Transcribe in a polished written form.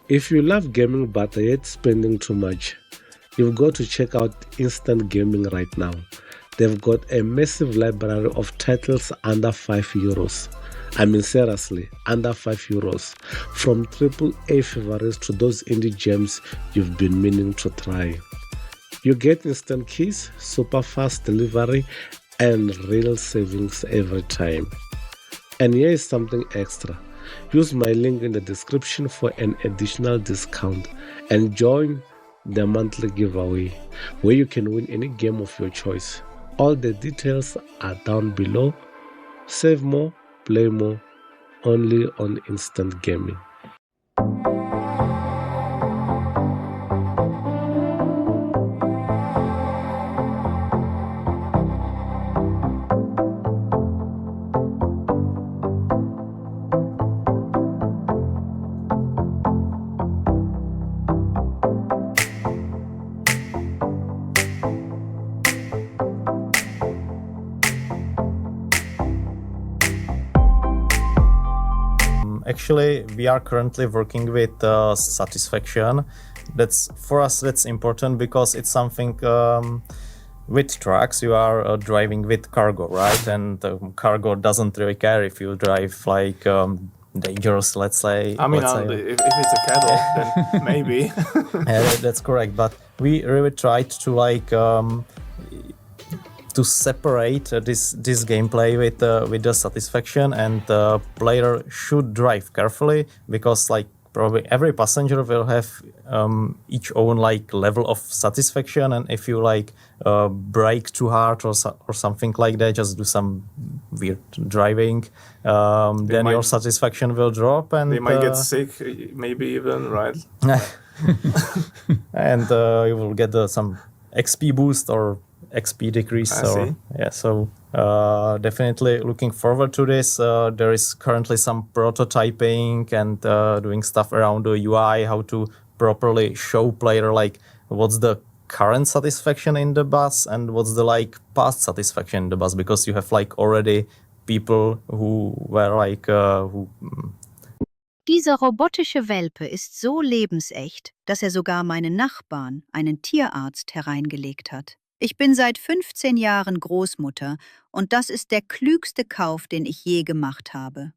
If you love gaming but hate spending too much, you've got to check out Instant Gaming right now. They've got a massive library of titles under 5 euros. I mean, seriously, under 5 euros. From AAA favorites to those indie gems you've been meaning to try. You get instant keys, super fast delivery, and real savings every time. And here is something extra. Use my link in the description for an additional discount and join the monthly giveaway where you can win any game of your choice. All the details are down below. Save more, play more, only on Instant Gaming. Actually, we are currently working with satisfaction. That's for us. That's important because it's something with trucks. You are driving with cargo, right? And cargo doesn't really care if you drive like dangerous. Let's say. I mean, if it's a cattle, then maybe. Yeah, that's correct. But we really tried to like. To separate this gameplay with the satisfaction, and the player should drive carefully because like probably every passenger will have each own like level of satisfaction, and if you like brake too hard or something like that, just do some weird driving, then your satisfaction will drop, and they might get sick, maybe even, right? And you will get some XP boost or XP decrease. So definitely looking forward to this. There is currently some prototyping and doing stuff around the UI, how to properly show player like what's the current satisfaction in the bus and what's the like past satisfaction in the bus, because you have like already people who were like Dieser robotische Welpe ist so lebensecht, dass er sogar meinen Nachbarn, einen Tierarzt, hereingelegt hat. Ich bin seit 15 Jahren Großmutter und das ist der klügste Kauf, den ich je gemacht habe.